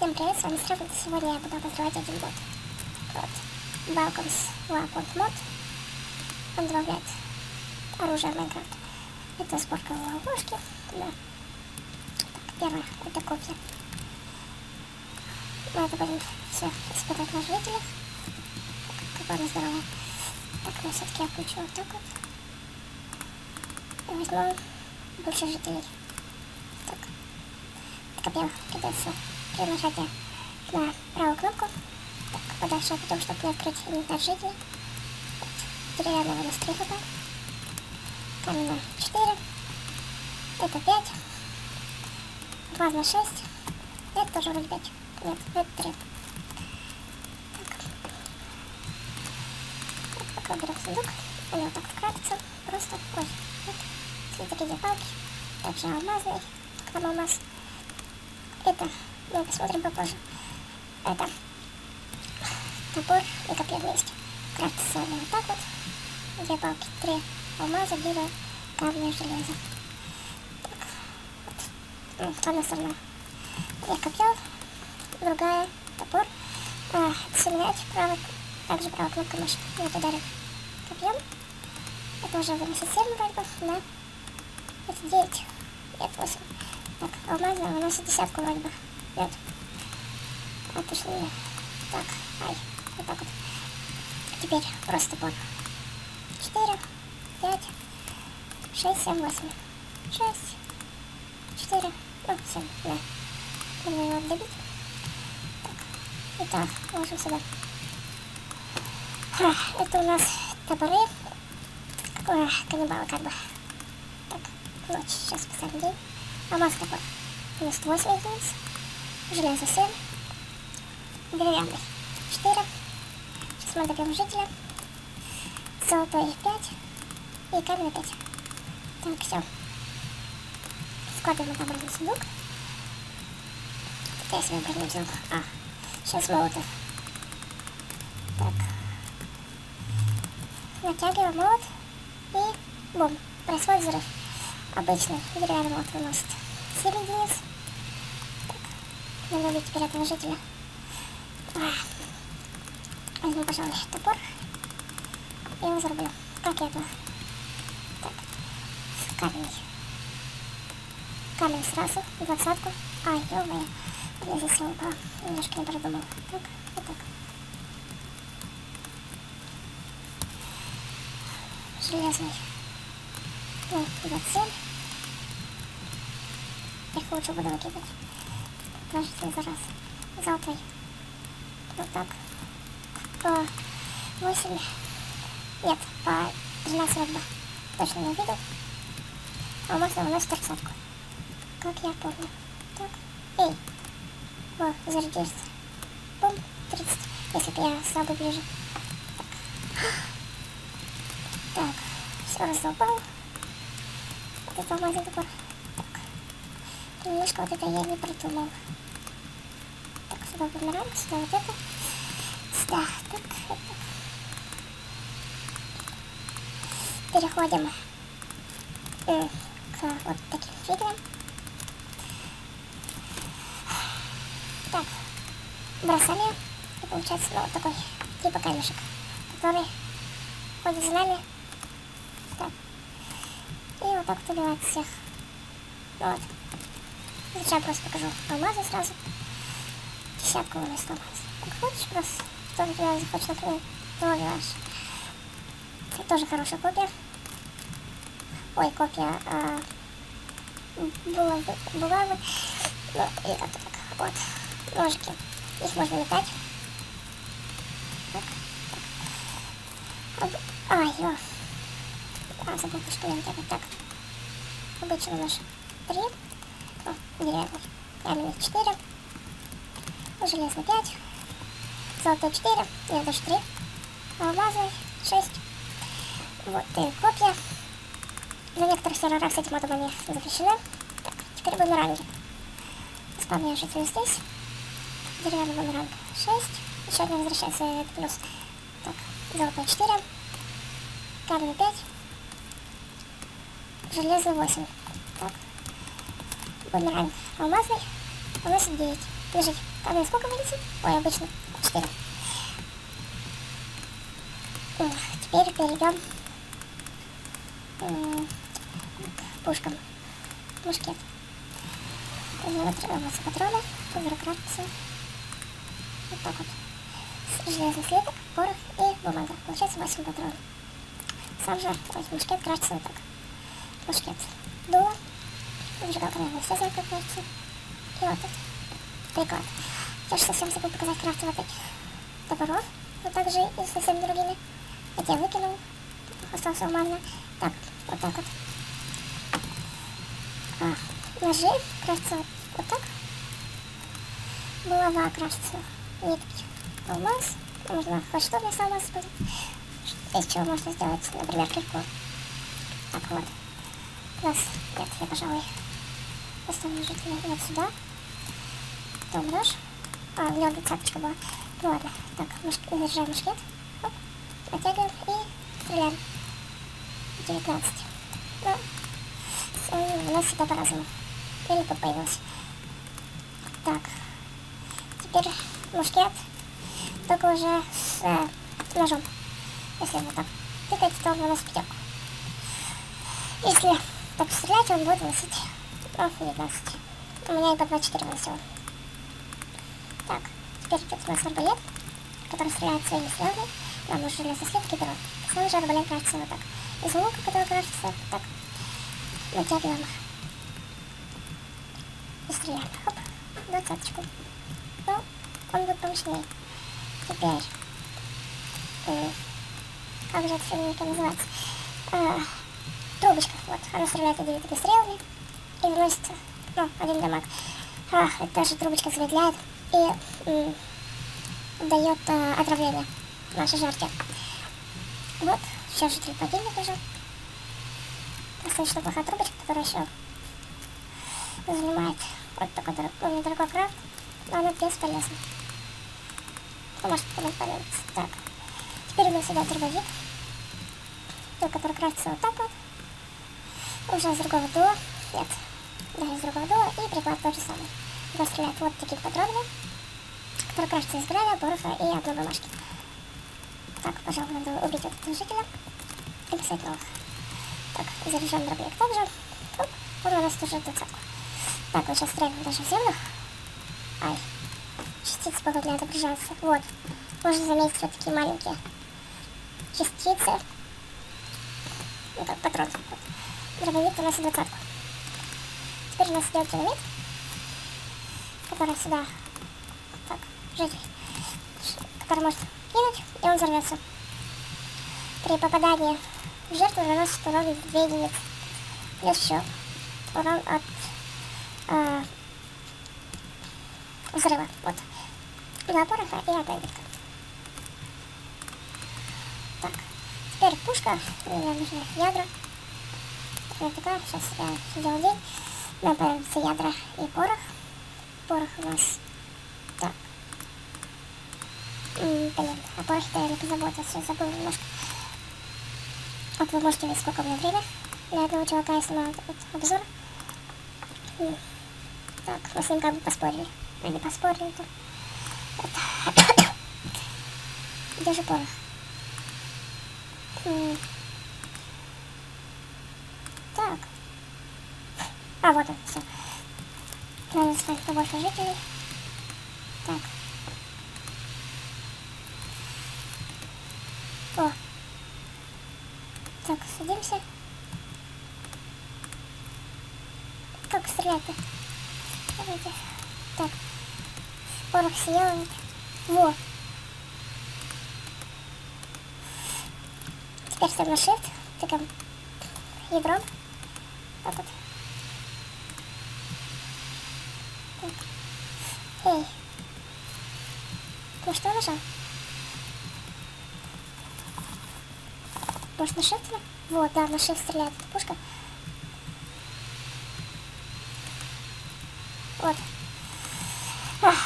Всем привет, с вами Стефан. Сегодня я буду обозревать один бот. Вот. Balkans Weapon Mod. Он добавляет оружие в Майнкрафт. Это сборка ловушки. Да. Так, первое, это копья. Мы это будем все испытать на жителях. Как он здоровый. Так, но все-таки я включу вот так вот. И возьму больше жителей. Так. Копье кидается при нажатии на правую кнопку. Так, подальше от того, чтобы не открыть инвентарь жителей. Деревянного у нас 3 хп. Каменная 4. Это 5. Плазма 6. Это тоже вроде 5. Нет, это 3. Так. Пока берем сундук. Они вот так вкратятся. Просто. Ой. Вот. Смотрите, где палки. Также алмазный. Там алмаз. Это мы посмотрим попозже. Это топор и копье вместе. Крафтится вот так вот. 2 палки, 3 алмаза, дерево, камни, железо. Так, вот. Одна сторона. И копье, другая топор. Все менять, также правая кнопка мыши. Вот ударим копьем. Это уже 87 вроде бы, да? Это 9, нет, 8. Так, алмазная выносит 10 вроде бы. Нет. А точно нет. Так, ай, вот так вот. Теперь просто топор. 4, 5, 6, 7, 8. 6, 4, ну, 7, да. Нужно его добить. Так, итак, ложим сюда. Это у нас топоры. Каннибалы как бы. Так, ночь, сейчас поставим день. Алмаз топор. 98 единиц. Железо 7. Деревянный 4. Сейчас мы добьем жителя. Золотой 5. И каменный 5. Так, все. Складываем обратно в сундук. Я себе броню взял. Сейчас молотов. Так. Натягиваем молот. И бум. Происходит взрыв. Обычный деревянный молот выносит 7 единиц. Так. Надо убить теперь этого жителя. Возьму, пожалуй, топор. И его зарублю. Как я это? Так. Камень. Камень сразу. 20-ку. Ай, ё-моё. Я здесь его упал. Немножко не продумал. Так, вот так. Железный. Ну, 27. Их лучше буду выкидывать. Положительный за раз. Золотой. Вот так. По 8. Нет, по 13 вроде бы. Точно не увидел. Алмазный выносит 30-ку. Как я помню. Так. Эй. О, зарядился. Бум. 30. Если бы я слабо ближе. Так. Все раздолбал. Вот это алмазный топор. Так. Немножко вот это я не придумал. Так, сюда бумеранг, сюда вот это. Сюда. Так, вот так. Переходим к вот таким фигням. Так, бросали, и получается ну, вот такой типа камешек, который ходит за нами. Так. И вот так вот убивает всех. Вот. Сейчас просто покажу алмазы сразу. 10-ку выносит алмаз. Так, хочешь просто, кто тебя захочет, например, ты убиваешь. Это тоже хорошая копия. Ой, копия булавы. Ну, и как-то так. Вот. Ножики. Их можно метать. Так. Ай, ё. Забыл, что я метаю. Так. Обычный нож 3. О, деревянный. Каменный 4. Железный 5. Золотой 4. Нет, даже 3. Алмазный 6. Вот и копья. На некоторых серверах с этим модом они запрещены. Так, теперь бумеранги. Спавню жителей здесь. Деревянный бумеранг 6. Еще один возвращается этот плюс. Так, золотой 4. Каменный 5. Железный 8. Так. Бумеранг алмазный. выносит 9. Лежить. Камень сколько вынесет? Ой, обычно 4. Теперь перейдем к пушкам. Мушкет. Взрываются патроны, взрываются. Вот так вот. Железный слиток, порох и бумага. Получается 8 патронов. Сам же мушкет красится вот так. Мушкет. Дуло. Зажигалка, наверное, все знают, как красится. И вот этот приклад. Я же совсем забыл показать крафт вот этих топоров. Но также и со всеми другими. Это я выкинул. Остался умарно. Так, вот так вот. Ножи крафтятся вот так. Булава крафтится. Нитки. Алмаз. Можно хоть что вместо алмаза использовать. Из чего можно сделать, например, кирку. Так вот. Раз. Нет, я, пожалуй, поставлю жителя вот сюда. Потом нож. В нем цапочка была. Ну ладно. Так, заряжаем мушкет. Оп. Натягиваем и стреляем. 19. Ну, у нас всегда по-разному. Или тут появился. Так. Теперь мушкет. Только уже с ножом. Если вот так тыкать, то он выносит 5. Если так стрелять, он будет выносить 19. У меня и по 24 выносил. Так, теперь тут у нас арбалет, который стреляет своими стрелами. Нам нужно железный слиток и дрон. Сам же арбалет красится вот так. Из лука, который красится вот так. Натягиваем их. И стреляем. Хоп, 20. Ну, он будет помощнее. Теперь, как же эта фигня называется? Трубочка, вот, она стреляет 9 стрелами и выносит, ну, 1 дамаг. Эта же трубочка замедляет и дает отравление нашей жарке. Вот, сейчас житель погибнет уже. Достаточно плохая трубочка, которая еще занимает вот такой недорогой крафт, но она бесполезна. Может потом понадобится. Так, теперь у нас сюда дробовик, который крафтится вот так вот. Уже из другого дула. Нет, да, из другого дула. И приклад тот же самый. Он стреляет вот такими патронами, которые крафтятся из гравия, пороха и одной бумажки. Так, пожалуй, надо убить вот этого жителя и писать новых. Так, заряжаем дробовик также. Оп, он у нас тоже 20. Так, вот сейчас стреляем даже в землю. Ай. Частицы погодные отображаются. Вот. Можно заметить вот такие маленькие частицы. Ну как патрон. Вот. Дробовик у нас 20. Теперь у нас идет динамит, который сюда, так, житель, который может кинуть, и он взорвется. При попадании в жертву наносит урон 2 единицы. Плюс еще урон от взрыва. Вот. 2 пороха и 1 битка. Так. Теперь пушка. Мне нужны ядра. Вот такая. Сейчас я сделаю день. Нам понадобятся ядра и порох. Порох у нас. Так. Блин, о порохе-то я не позаботился. Я забыл немножко. Вот вы можете видеть, сколько у меня время. Для одного чувака я снимаю вот обзор. Так, мы с ним как бы поспорили. Или поспорили-то. Вот. Где же порох? Так. Вот он, все. Надо искать побольше жителей. Так. О. Так, садимся. Как стрелять-то? Давайте. Так. Порох съел. Во. Теперь ставим на shift. Тыкаем ядром. Так вот. Так. Эй. Ну что нажал? Может на shift? Вот, да, на shift стреляет эта пушка. Вот.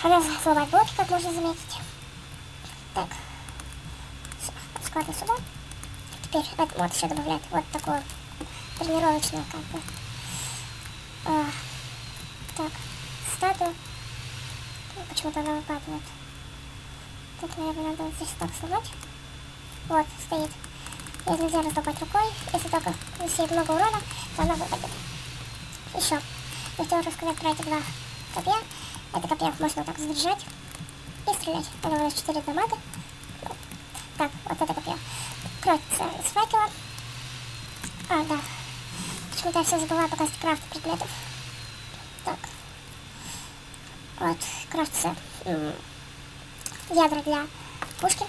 Она взломает блоки, как можно заметить. Так. Складываю сюда. Теперь вот еще добавляет вот такую тренировочную как бы. Так. Статую. Почему-то она выпадает. Тут, наверное, надо вот здесь так сломать. Вот, стоит. Ее нельзя раздолбать рукой. Если только нанести много урона, то она выпадет. Еще. Я хотела рассказать про эти два копья. Это копья можно так заряжать и стрелять. Оно у нас 4 дамага. Так, вот это копье. Крутится с факела. А, да. Почему-то я все забываю показать крафт предметов. Так. Вот, крафтится ядра для пушки.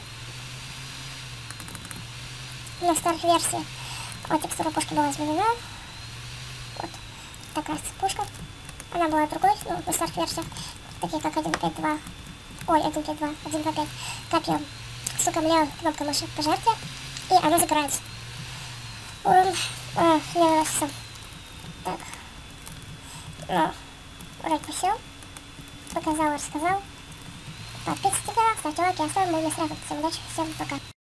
На старых версиях вот текстура пушки была изменена. Вот. Так крафтится пушка. Она была другой, ну, на старых версиях. Такие как 1.5.2. Ой, 1.5.2, 1.2.5. Копьем. Стуком левой кнопкой мыши пожарьте. И оно загорается. Урон не наносится. Так. Ну, вроде бы все. Показал, рассказал. Подписывайтесь, ставьте лайки, оставим мои места. Всем удачи, всем пока.